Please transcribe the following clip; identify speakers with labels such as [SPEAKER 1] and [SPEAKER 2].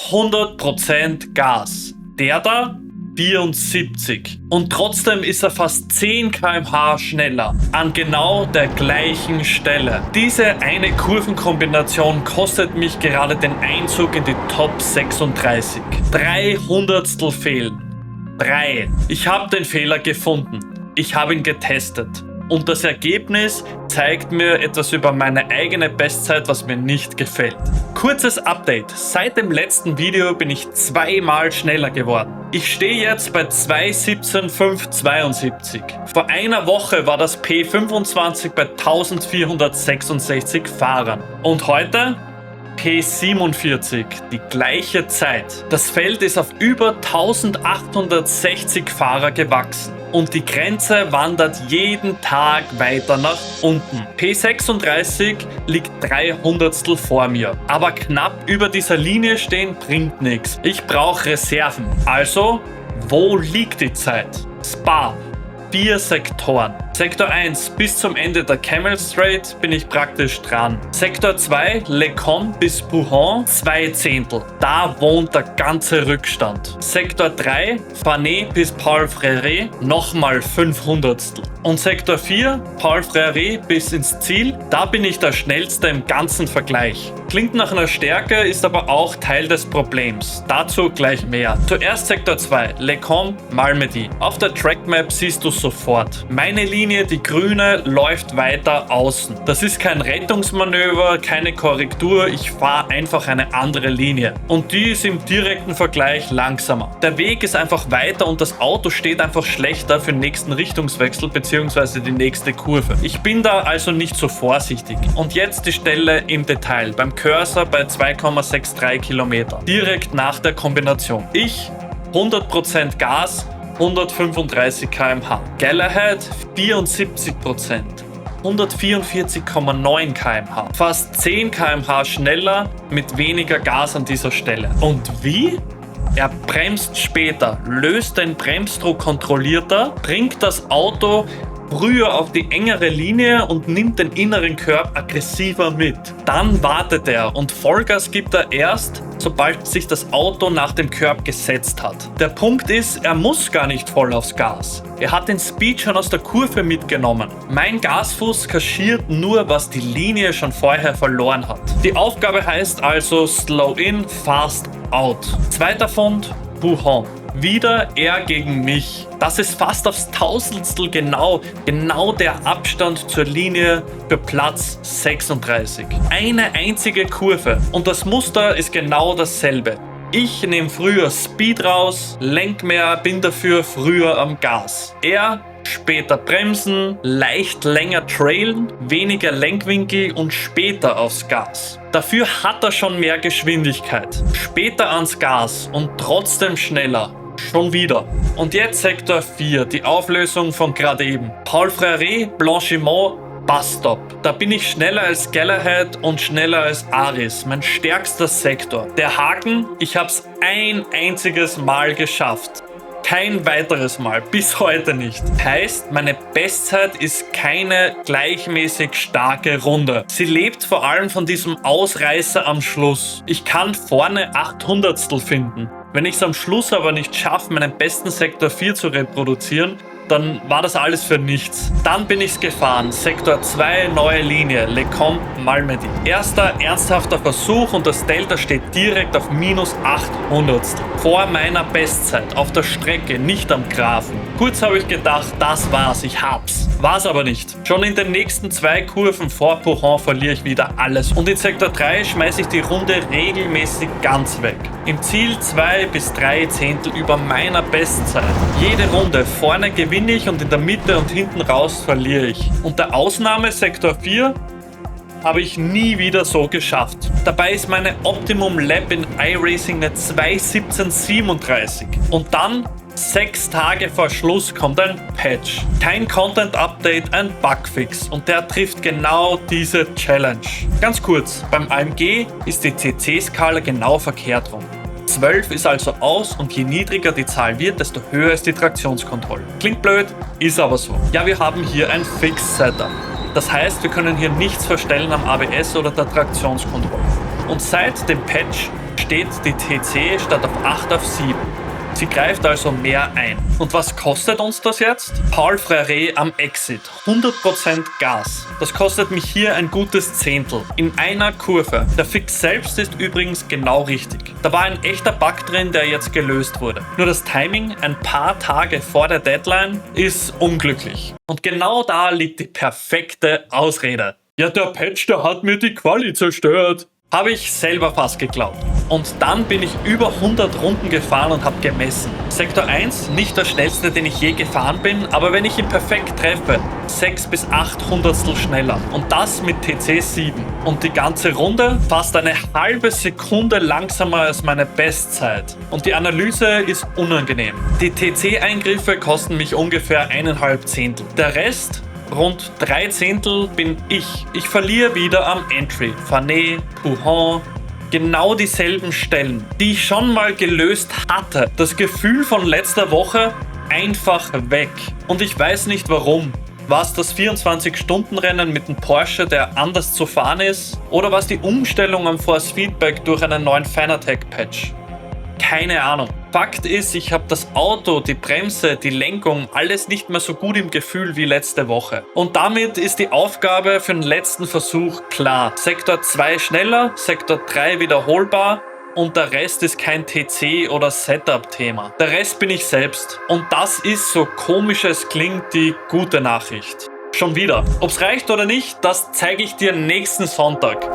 [SPEAKER 1] 100% Gas. Der da 74. Und trotzdem ist er fast 10 km/h schneller an genau der gleichen Stelle. Diese eine Kurvenkombination kostet mich gerade den Einzug in die Top 36. 300stel fehlen. 3. Ich habe den Fehler gefunden. Ich habe ihn getestet. Und das Ergebnis zeigt mir etwas über meine eigene Bestzeit, was mir nicht gefällt. Kurzes Update. Seit dem letzten Video bin ich 2-mal schneller geworden. Ich stehe jetzt bei 2:17,572. Vor einer Woche war das P25 bei 1466 Fahrern. Und heute? P47, die gleiche Zeit. Das Feld ist auf über 1860 Fahrer gewachsen und die Grenze wandert jeden Tag weiter nach unten. P36 liegt 300stel vor mir, aber knapp über dieser Linie stehen bringt nichts. Ich brauche Reserven. Also, wo liegt die Zeit? Spa. 4 Sektoren. Sektor 1 bis zum Ende der Camel Strait bin ich praktisch dran. Sektor 2 Le Combe bis Buron 2 Zehntel. Da wohnt der ganze Rückstand. Sektor 3 Fanay bis Paul Frère nochmal 500stel. Und Sektor 4 Paul Frère bis ins Ziel, da bin ich der schnellste im ganzen Vergleich. Klingt nach einer Stärke, ist aber auch Teil des Problems. Dazu gleich mehr. Zuerst Sektor 2 Le Combe Malmedy. Auf der Trackmap siehst du sofort. Meine Linie, die grüne, läuft weiter außen. Das ist kein Rettungsmanöver, keine Korrektur, ich fahre einfach eine andere Linie. Und die ist im direkten Vergleich langsamer. Der Weg ist einfach weiter und das Auto steht einfach schlechter für den nächsten Richtungswechsel bzw. die nächste Kurve. Ich bin da also nicht so vorsichtig. Und jetzt die Stelle im Detail. Beim Cursor bei 2,63 Kilometer. Direkt nach der Kombination. Ich 100% Gas, 135 km/h. Galahad 74%, 144,9 km/h. Fast 10 km/h schneller mit weniger Gas an dieser Stelle. Und wie? Er bremst später, löst den Bremsdruck kontrollierter, bringt das Auto früher auf die engere Linie und nimmt den inneren Curb aggressiver mit. Dann wartet er und Vollgas gibt er erst, sobald sich das Auto nach dem Curb gesetzt hat. Der Punkt ist, er muss gar nicht voll aufs Gas. Er hat den Speed schon aus der Kurve mitgenommen. Mein Gasfuß kaschiert nur, was die Linie schon vorher verloren hat. Die Aufgabe heißt also Slow in, Fast out. Zweiter Fund, Buron. Wieder er gegen mich. Das ist fast aufs Tausendstel genau der Abstand zur Linie für Platz 36. Eine einzige Kurve und das Muster ist genau dasselbe. Ich nehme früher Speed raus, lenk mehr, bin dafür früher am Gas. Er später bremsen, leicht länger trailen, weniger Lenkwinkel und später aufs Gas. Dafür hat er schon mehr Geschwindigkeit. Später ans Gas und trotzdem schneller. Schon wieder. Und jetzt Sektor 4, die Auflösung von gerade eben. Paul Frère, Blanchimont, Busstop. Da bin ich schneller als Galahad und schneller als Aris, mein stärkster Sektor. Der Haken, ich hab's ein einziges Mal geschafft. Kein weiteres Mal, bis heute nicht. Heißt, meine Bestzeit ist keine gleichmäßig starke Runde. Sie lebt vor allem von diesem Ausreißer am Schluss. Ich kann vorne 800stel finden. Wenn ich es am Schluss aber nicht schaffe, meinen besten Sektor 4 zu reproduzieren, dann war das alles für nichts. Dann bin ich's gefahren. Sektor 2, neue Linie, Le Combe Malmedy. Erster ernsthafter Versuch und das Delta steht direkt auf -800stel. Vor meiner Bestzeit, auf der Strecke, nicht am Graphen. Kurz habe ich gedacht, das war's, ich hab's. War's aber nicht. Schon in den nächsten 2 Kurven vor Buron verliere ich wieder alles. Und in Sektor 3 schmeiße ich die Runde regelmäßig ganz weg. Im Ziel 2 bis 3 Zehntel über meiner Bestzeit. Jede Runde vorne gewinne ich und in der Mitte und hinten raus verliere ich. Und der Ausnahme Sektor 4 habe ich nie wieder so geschafft. Dabei ist meine Optimum Lap in iRacing eine 2:17:37. Und dann 6 Tage vor Schluss kommt ein Patch. Kein Content-Update, ein Bugfix. Und der trifft genau diese Challenge. Ganz kurz, beim AMG ist die CC-Skala genau verkehrt rum. 12 ist also aus und je niedriger die Zahl wird, desto höher ist die Traktionskontrolle. Klingt blöd, ist aber so. Ja, wir haben hier ein Fix-Setup. Das heißt, wir können hier nichts verstellen am ABS oder der Traktionskontrolle. Und seit dem Patch steht die TC statt auf 8 auf 7. Sie greift also mehr ein. Und was kostet uns das jetzt? Paul Frère am Exit. 100% Gas. Das kostet mich hier ein gutes Zehntel. In einer Kurve. Der Fix selbst ist übrigens genau richtig. Da war ein echter Bug drin, der jetzt gelöst wurde. Nur das Timing, ein paar Tage vor der Deadline, ist unglücklich. Und genau da liegt die perfekte Ausrede. Ja, der Patch, der hat mir die Quali zerstört. Habe ich selber fast geglaubt. Und dann bin ich über 100 Runden gefahren und habe gemessen. Sektor 1, nicht der schnellste, den ich je gefahren bin, aber wenn ich ihn perfekt treffe, 6 bis 8 Hundertstel schneller. Und das mit TC 7. Und die ganze Runde fast eine halbe Sekunde langsamer als meine Bestzeit. Und die Analyse ist unangenehm. Die TC-Eingriffe kosten mich ungefähr 1,5 Zehntel. Der Rest, rund 3 Zehntel, bin ich. Ich verliere wieder am Entry. Fanet, Pouhon, genau dieselben Stellen, die ich schon mal gelöst hatte. Das Gefühl von letzter Woche einfach weg. Und ich weiß nicht warum. War es das 24-Stunden-Rennen mit dem Porsche, der anders zu fahren ist? Oder war es die Umstellung am Force Feedback durch einen neuen Fanatec-Patch? Keine Ahnung. Fakt ist, ich habe das Auto, die Bremse, die Lenkung, alles nicht mehr so gut im Gefühl wie letzte Woche. Und damit ist die Aufgabe für den letzten Versuch klar. Sektor 2 schneller, Sektor 3 wiederholbar und der Rest ist kein TC oder Setup-Thema. Der Rest bin ich selbst. Und das ist, so komisch es klingt, die gute Nachricht. Schon wieder. Ob's reicht oder nicht, das zeige ich dir nächsten Sonntag.